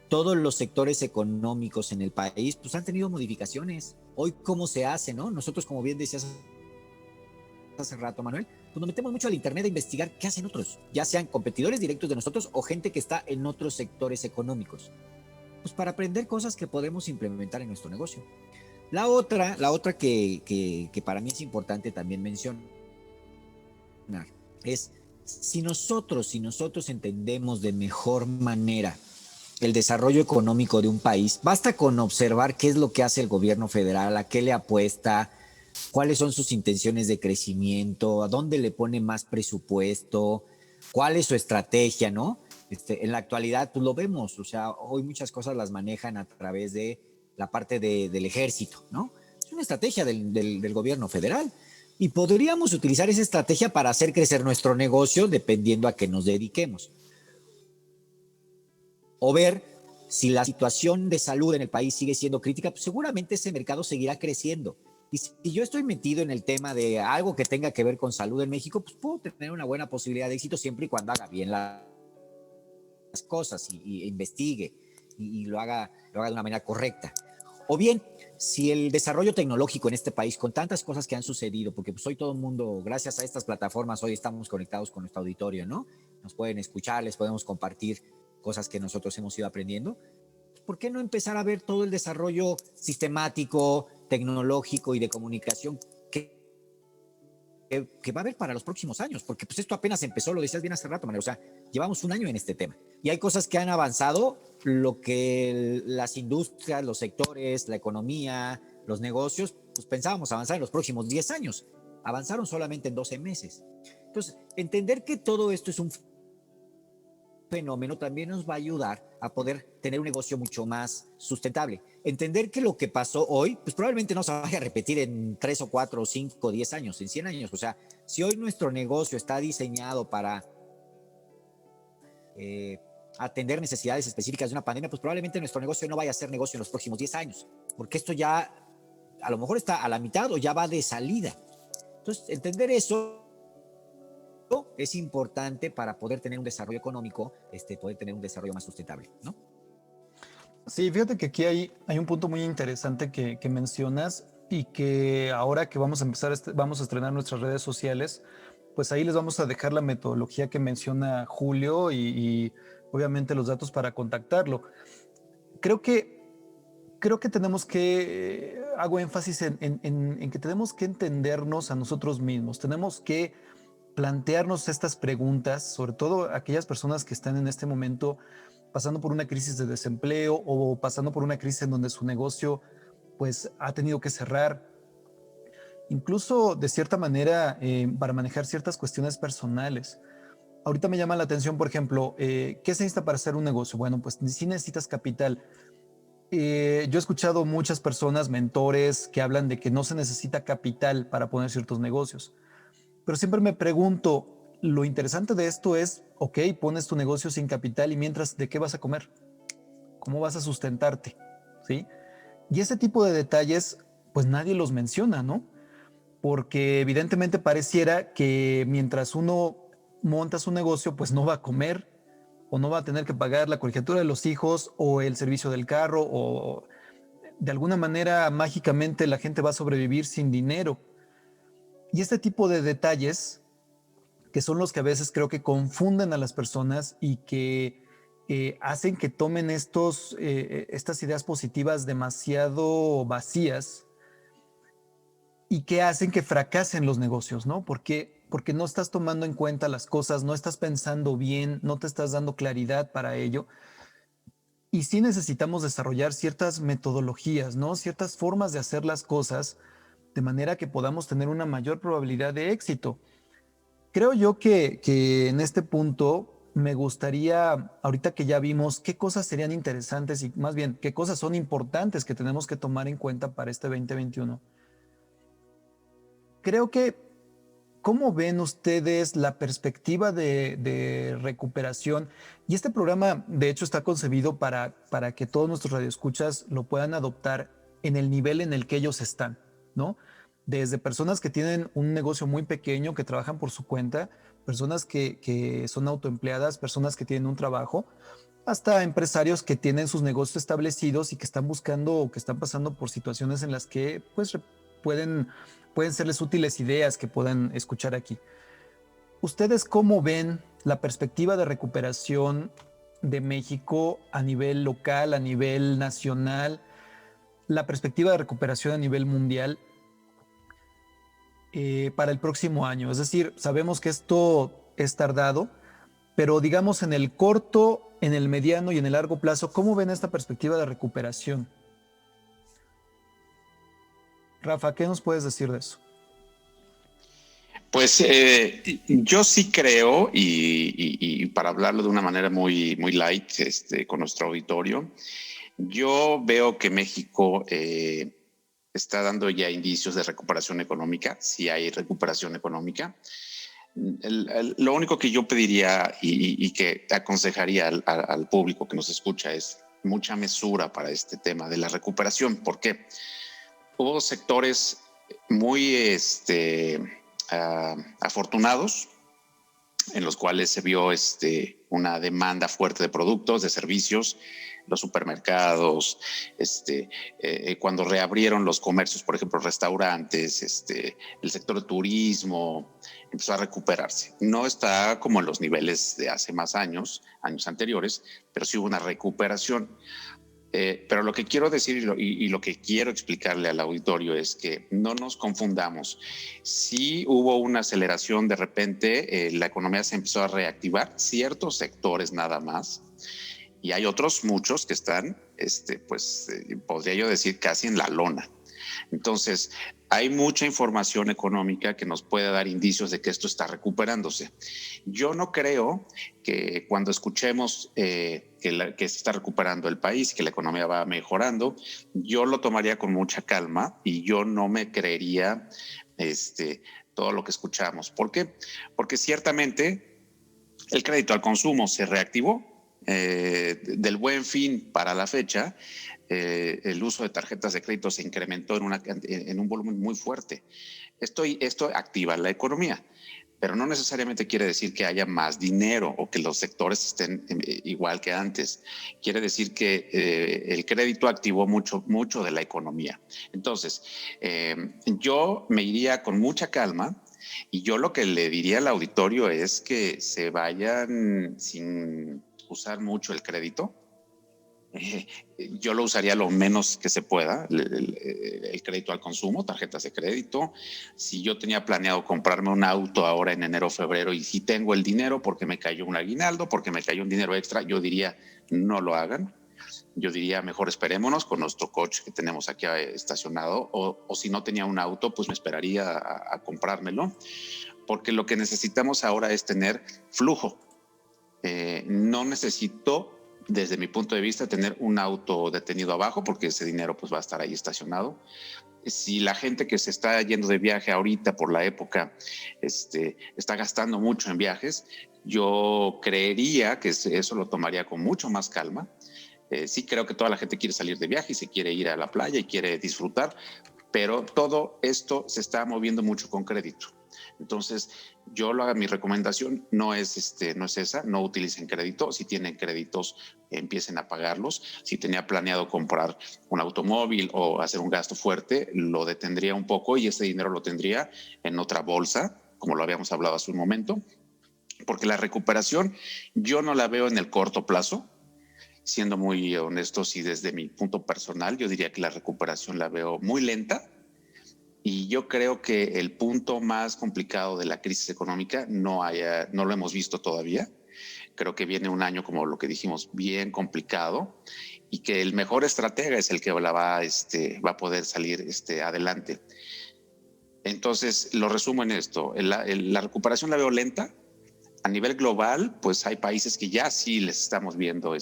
Todos los sectores económicos en el país pues, han tenido modificaciones. Hoy, ¿cómo se hace, no? Nosotros, como bien decías hace rato, Manuel, pues nos metemos mucho al internet a investigar qué hacen otros, ya sean competidores directos de nosotros o gente que está en otros sectores económicos, pues para aprender cosas que podemos implementar en nuestro negocio. La otra que para mí es importante también mencionar es si nosotros entendemos de mejor manera el desarrollo económico de un país, basta con observar qué es lo que hace el gobierno federal, a qué le apuesta, cuáles son sus intenciones de crecimiento, a dónde le pone más presupuesto, cuál es su estrategia, ¿no? En la actualidad, pues lo vemos, o sea, hoy muchas cosas las manejan a través de la parte del ejército, ¿no? Es una estrategia del gobierno federal y podríamos utilizar esa estrategia para hacer crecer nuestro negocio dependiendo a qué nos dediquemos. O ver si la situación de salud en el país sigue siendo crítica, pues seguramente ese mercado seguirá creciendo. Y si yo estoy metido en el tema de algo que tenga que ver con salud en México, pues puedo tener una buena posibilidad de éxito siempre y cuando haga bien las cosas y investigue y lo haga de una manera correcta. O bien, si el desarrollo tecnológico en este país, con tantas cosas que han sucedido, porque pues hoy todo el mundo, gracias a estas plataformas, hoy estamos conectados con nuestro auditorio, ¿no? Nos pueden escuchar, les podemos compartir cosas que nosotros hemos ido aprendiendo. ¿Por qué no empezar a ver todo el desarrollo sistemático, tecnológico y de comunicación que va a haber para los próximos años? Porque pues esto apenas empezó, lo decías bien hace rato, Manuel, o sea, llevamos un año en este tema. Y hay cosas que han avanzado, lo que las industrias, los sectores, la economía, los negocios, pues pensábamos avanzar en los próximos 10 años. Avanzaron solamente en 12 meses. Entonces, entender que todo esto es un fenómeno también nos va a ayudar a poder tener un negocio mucho más sustentable. Entender que lo que pasó hoy, pues probablemente no se vaya a repetir en 3 o 4 o 5 o 10 años, en 100 años. O sea, si hoy nuestro negocio está diseñado para atender necesidades específicas de una pandemia, pues probablemente nuestro negocio no vaya a ser negocio en los próximos 10 años, porque esto ya a lo mejor está a la mitad o ya va de salida. Entonces, entender eso es importante para poder tener un desarrollo económico, poder tener un desarrollo más sustentable, ¿no? Sí, fíjate que aquí hay un punto muy interesante que mencionas y que ahora que vamos a empezar, vamos a estrenar nuestras redes sociales, pues ahí les vamos a dejar la metodología que menciona Julio y obviamente los datos para contactarlo. Creo que tenemos que, hago énfasis en que tenemos que entendernos a nosotros mismos, tenemos que plantearnos estas preguntas, sobre todo aquellas personas que están en este momento pasando por una crisis de desempleo o pasando por una crisis en donde su negocio pues ha tenido que cerrar, incluso de cierta manera para manejar ciertas cuestiones personales. Ahorita me llama la atención, por ejemplo, ¿qué se necesita para hacer un negocio? Bueno, pues sí necesitas capital. Yo he escuchado muchas personas, mentores, que hablan de que no se necesita capital para poner ciertos negocios. Pero siempre me pregunto, lo interesante de esto es, ok, pones tu negocio sin capital y mientras, ¿de qué vas a comer? ¿Cómo vas a sustentarte? ¿Sí? Y ese tipo de detalles, pues nadie los menciona, ¿no? Porque evidentemente pareciera que mientras uno monta su negocio, pues no va a comer o no va a tener que pagar la colegiatura de los hijos o el servicio del carro o de alguna manera mágicamente la gente va a sobrevivir sin dinero. Y este tipo de detalles, que son los que a veces creo que confunden a las personas y que hacen que tomen estas ideas positivas demasiado vacías y que hacen que fracasen los negocios, ¿no? Porque no estás tomando en cuenta las cosas, no estás pensando bien, no te estás dando claridad para ello. Y sí necesitamos desarrollar ciertas metodologías, ¿no? Ciertas formas de hacer las cosas de manera que podamos tener una mayor probabilidad de éxito. Creo yo que en este punto me gustaría, ahorita que ya vimos qué cosas serían interesantes y más bien qué cosas son importantes que tenemos que tomar en cuenta para este 2021. Creo que, ¿cómo ven ustedes la perspectiva de recuperación? Y este programa, de hecho, está concebido para que todos nuestros radioescuchas lo puedan adoptar en el nivel en el que ellos están, ¿no? Desde personas que tienen un negocio muy pequeño, que trabajan por su cuenta, personas que son autoempleadas, personas que tienen un trabajo, hasta empresarios que tienen sus negocios establecidos y que están buscando o que están pasando por situaciones en las que pues, pueden serles útiles ideas que puedan escuchar aquí. ¿ustedes cómo ven la perspectiva de recuperación de México a nivel local, a nivel nacional, la perspectiva de recuperación a nivel mundial para el próximo año? Es decir, sabemos que esto es tardado, pero digamos en el corto, en el mediano y en el largo plazo, ¿cómo ven esta perspectiva de recuperación? Rafa, ¿qué nos puedes decir de eso? Pues yo sí creo, y para hablarlo de una manera muy, muy light con nuestro auditorio, yo veo que México está dando ya indicios de recuperación económica, sí hay recuperación económica. Lo único que yo pediría y que aconsejaría al público que nos escucha es mucha mesura para este tema de la recuperación. ¿Por qué? Hubo sectores muy afortunados en los cuales se vio una demanda fuerte de productos, de servicios, los supermercados, cuando reabrieron los comercios, por ejemplo, restaurantes, el sector de turismo empezó a recuperarse. No está como en los niveles de hace más años anteriores, pero sí hubo una recuperación. Pero lo que quiero decir y lo que quiero explicarle al auditorio es que no nos confundamos. Sí hubo una aceleración de repente, la economía se empezó a reactivar, ciertos sectores nada más, y hay otros muchos que están, podría yo decir, casi en la lona. Entonces, hay mucha información económica que nos puede dar indicios de que esto está recuperándose. Yo no creo que cuando escuchemos que se está recuperando el país, que la economía va mejorando, yo lo tomaría con mucha calma y yo no me creería todo lo que escuchamos. ¿Por qué? Porque ciertamente el crédito al consumo se reactivó. Del Buen Fin para la fecha, el uso de tarjetas de crédito se incrementó en un volumen muy fuerte. Esto activa la economía, pero no necesariamente quiere decir que haya más dinero o que los sectores estén igual que antes. Quiere decir que el crédito activó mucho de la economía. Entonces, yo me iría con mucha calma. Y yo lo que le diría al auditorio es que se vayan sin usar mucho el crédito. Yo lo usaría lo menos que se pueda, el crédito al consumo, tarjetas de crédito. Si yo tenía planeado comprarme un auto ahora en enero o febrero y si tengo el dinero porque me cayó un aguinaldo, porque me cayó un dinero extra, yo diría no lo hagan. Yo diría mejor esperémonos con nuestro coche que tenemos aquí estacionado o si no tenía un auto, pues me esperaría a comprármelo, porque lo que necesitamos ahora es tener flujo. No necesito, desde mi punto de vista, tener un auto detenido abajo porque ese dinero pues va a estar ahí estacionado. Si la gente que se está yendo de viaje ahorita por la época está gastando mucho en viajes, yo creería que eso lo tomaría con mucho más calma. Sí creo que toda la gente quiere salir de viaje y se quiere ir a la playa y quiere disfrutar, pero todo esto se está moviendo mucho con crédito. Entonces, mi recomendación no es esa, no utilicen crédito. Si tienen créditos, empiecen a pagarlos. Si tenía planeado comprar un automóvil o hacer un gasto fuerte, lo detendría un poco y ese dinero lo tendría en otra bolsa, como lo habíamos hablado hace un momento, porque la recuperación yo no la veo en el corto plazo. Siendo muy honestos y desde mi punto personal, yo diría que la recuperación la veo muy lenta. Y yo creo que el punto más complicado de la crisis económica no lo hemos visto todavía. Creo que viene un año, como lo que dijimos, bien complicado y que el mejor estratega es el que va a poder salir adelante. Entonces, lo resumo en esto. La recuperación la veo lenta. A nivel global, pues hay países que ya sí les estamos viendo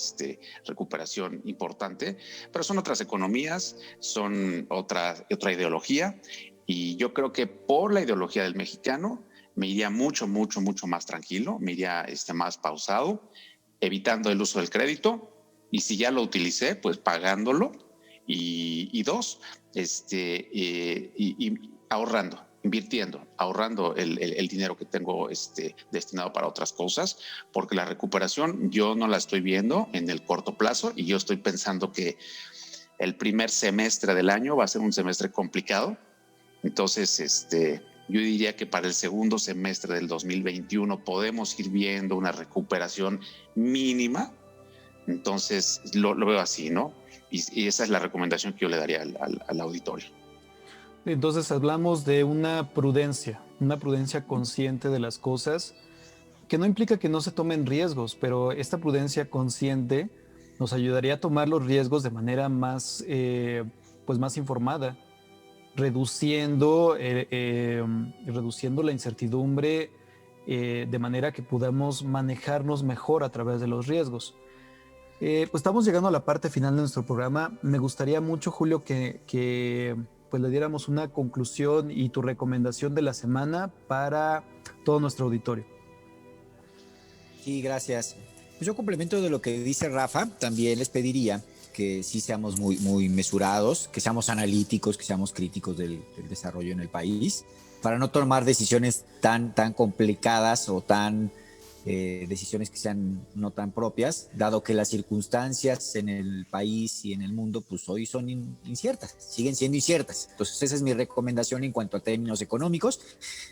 recuperación importante, pero son otras economías, son otra ideología. Y yo creo que por la ideología del mexicano me iría mucho más tranquilo, me iría más pausado, evitando el uso del crédito y si ya lo utilicé, pues pagándolo y ahorrando, invirtiendo, ahorrando el dinero que tengo destinado para otras cosas, porque la recuperación yo no la estoy viendo en el corto plazo y yo estoy pensando que el primer semestre del año va a ser un semestre complicado. Entonces, yo diría que para el segundo semestre del 2021 podemos ir viendo una recuperación mínima. Entonces lo veo así, ¿no? Y esa es la recomendación que yo le daría al auditorio. Entonces hablamos de una prudencia consciente de las cosas, que no implica que no se tomen riesgos, pero esta prudencia consciente nos ayudaría a tomar los riesgos de manera más, pues más informada, reduciendo la incertidumbre, de manera que podamos manejarnos mejor a través de los riesgos. Pues estamos llegando a la parte final de nuestro programa. Me gustaría mucho, Julio, que pues le diéramos una conclusión y tu recomendación de la semana para todo nuestro auditorio. Sí, gracias. Pues yo complemento de lo que dice Rafa. También les pediría que sí seamos muy mesurados, que seamos analíticos, que seamos críticos del desarrollo en el país, para no tomar decisiones tan complicadas o decisiones que sean no tan propias, dado que las circunstancias en el país y en el mundo pues hoy son inciertas, siguen siendo inciertas. Entonces esa es mi recomendación en cuanto a términos económicos,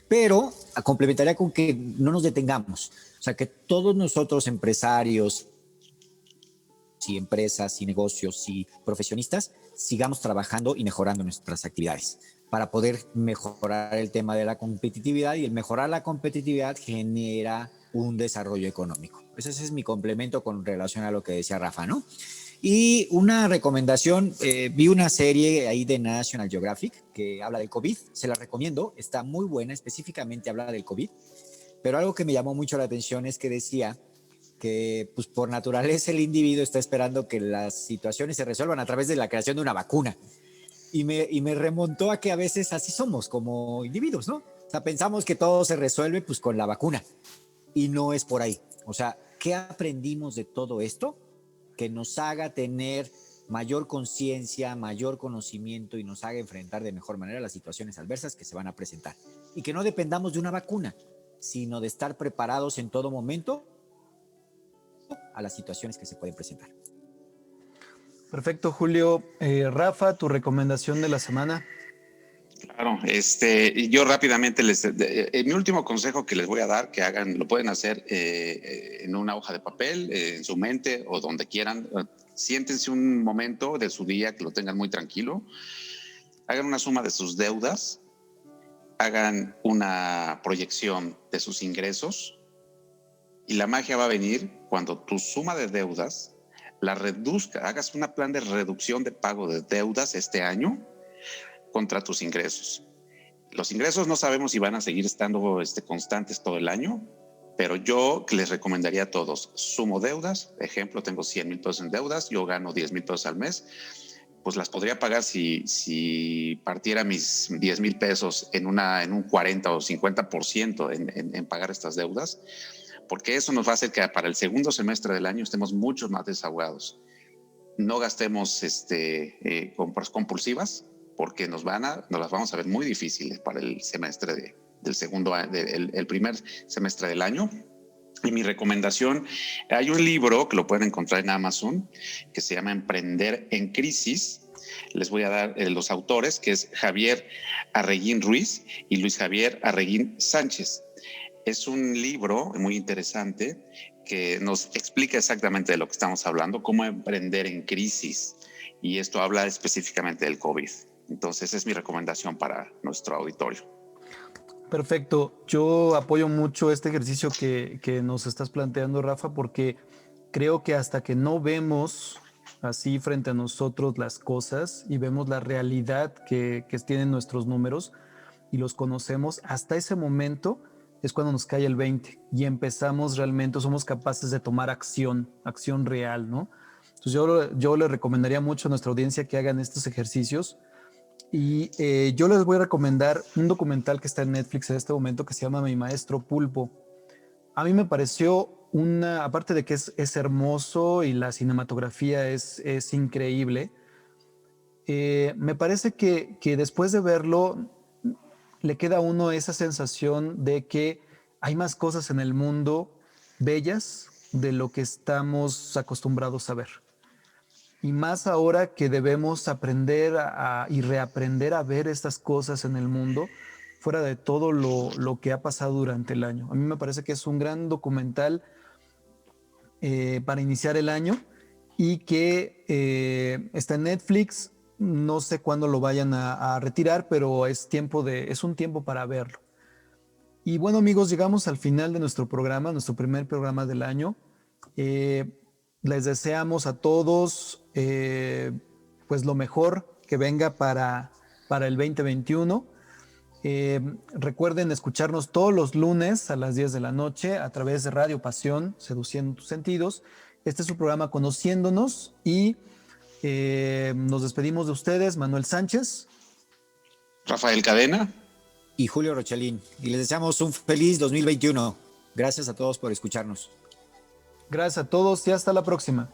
pero complementaría con que no nos detengamos, o sea, que todos nosotros empresarios y empresas y negocios y profesionistas sigamos trabajando y mejorando nuestras actividades para poder mejorar el tema de la competitividad, y el mejorar la competitividad genera un desarrollo económico. Pues ese es mi complemento con relación a lo que decía Rafa, ¿no? Y una recomendación, vi una serie ahí de National Geographic que habla del COVID, se la recomiendo, está muy buena, específicamente habla del COVID, pero algo que me llamó mucho la atención es que decía que pues por naturaleza el individuo está esperando que las situaciones se resuelvan a través de la creación de una vacuna. Y me remontó a que a veces así somos como individuos, ¿no? O sea, pensamos que todo se resuelve pues con la vacuna, y no es por ahí. O sea, ¿qué aprendimos de todo esto? Que nos haga tener mayor conciencia, mayor conocimiento, y nos haga enfrentar de mejor manera las situaciones adversas que se van a presentar. Y que no dependamos de una vacuna, sino de estar preparados en todo momento a las situaciones que se pueden presentar. Perfecto, Julio. Rafa, tu recomendación de la semana. Claro, yo rápidamente mi último consejo que les voy a dar, que hagan, lo pueden hacer en una hoja de papel, en su mente o donde quieran. Siéntense un momento de su día que lo tengan muy tranquilo, hagan una suma de sus deudas, hagan una proyección de sus ingresos, y la magia va a venir cuando tu suma de deudas la reduzca, hagas un plan de reducción de pago de deudas este año contra tus ingresos. Los ingresos no sabemos si van a seguir estando constantes todo el año, pero yo les recomendaría a todos, sumo deudas, ejemplo, tengo 100 mil pesos en deudas, yo gano 10 mil pesos al mes, pues las podría pagar si partiera mis 10 mil pesos en un 40 o 50% en pagar estas deudas, porque eso nos va a hacer que para el segundo semestre del año estemos mucho más desahogados. No gastemos compras compulsivas, porque nos las vamos a ver muy difíciles para el semestre el primer semestre del año. Y mi recomendación, hay un libro que lo pueden encontrar en Amazon que se llama Emprender en Crisis. Les voy a dar los autores, que es Javier Arreguín Ruiz y Luis Javier Arreguín Sánchez. Es un libro muy interesante que nos explica exactamente de lo que estamos hablando, cómo emprender en crisis. Y esto habla específicamente del COVID. Entonces, es mi recomendación para nuestro auditorio. Perfecto. Yo apoyo mucho este ejercicio que nos estás planteando, Rafa, porque creo que hasta que no vemos así frente a nosotros las cosas y vemos la realidad que tienen nuestros números y los conocemos, hasta ese momento es cuando nos cae el 20 y empezamos realmente, somos capaces de tomar acción real, ¿no? Entonces yo le recomendaría mucho a nuestra audiencia que hagan estos ejercicios. Y yo les voy a recomendar un documental que está en Netflix en este momento que se llama Mi Maestro Pulpo. A mí me pareció aparte de que es hermoso y la cinematografía es increíble, me parece que después de verlo le queda a uno esa sensación de que hay más cosas en el mundo bellas de lo que estamos acostumbrados a ver. Y más ahora que debemos aprender y reaprender a ver estas cosas en el mundo, fuera de todo lo que ha pasado durante el año. A mí me parece que es un gran documental para iniciar el año y que está en Netflix. No sé cuándo lo vayan a retirar, pero es un tiempo para verlo. Y bueno, amigos, llegamos al final de nuestro programa, nuestro primer programa del año. Les deseamos a todos pues lo mejor que venga para el 2021. Recuerden escucharnos todos los lunes a las 10 de la noche a través de Radio Pasión, Seduciendo tus Sentidos. Este es su programa Conociéndonos y nos despedimos de ustedes, Manuel Sánchez, Rafael Cadena y Julio Rochelín. Y les deseamos un feliz 2021. Gracias a todos por escucharnos. Gracias a todos y hasta la próxima.